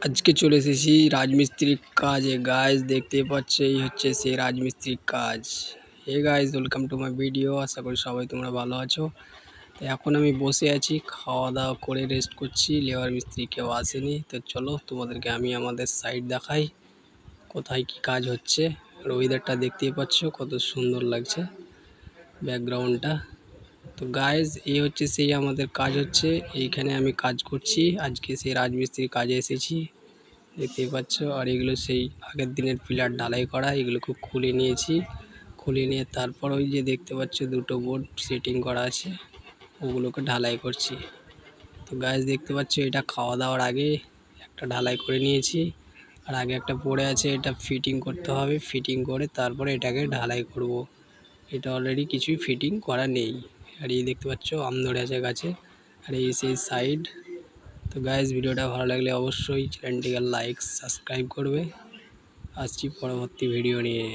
আজকে চলে এসেছি রাজমিস্ত্রির কাজে। গাইজ দেখতে পাচ্ছ, এই হচ্ছে সেই রাজমিস্ত্রির কাজ। Hey guys, welcome to my video. আশা করি সবাই তোমরা ভালো আছো। তো এখন আমি বসে আছি, খাওয়া দাওয়া করে রেস্ট করছি। লেবার মিস্ত্রি কেউ আসেনি, তো চলো তোমাদেরকে আমি আমাদের সাইড দেখাই কোথায় কি কাজ হচ্ছে। আর ওয়েদারটা দেখতেই পাচ্ছ কত সুন্দর লাগছে ব্যাকগ্রাউন্ডটা। তো গাইজ এই হচ্ছে সেই আমাদের কাজ হচ্ছে, এইখানে আমি কাজ করছি। আজকে সেই রাজমিস্ত্রির কাজে এসেছি, দেখতেই পাচ্ছ। আর এগুলো সেই আগের দিনের পিলার ঢালাই করা, এগুলোকে খুলে নিয়েছি। খুলে নিয়ে তারপর ওই যে দেখতে পাচ্ছ দুটো বোর্ড সেটিং করা আছে, ওগুলোকে ঢালাই করছি। তো গাইজ দেখতে পাচ্ছ, এটা খাওয়া দাওয়ার আগে একটা ঢালাই করে নিয়েছি, আর আগে একটা পড়ে আছে, এটা ফিটিং করতে হবে। ফিটিং করে তারপরে এটাকে ঢালাই করব। এটা অলরেডি কিছুই ফিটিং করা নেই। আর এই দেখতে পাচ্ছ আম ধরে আছে গাছে, আর এই সেই সাইড। তো গাইজ ভিডিওটা ভালো লাগলে অবশ্যই চ্যানেলটিকে লাইক সাবস্ক্রাইব করবে। আসছি পরবর্তী ভিডিও নিয়ে।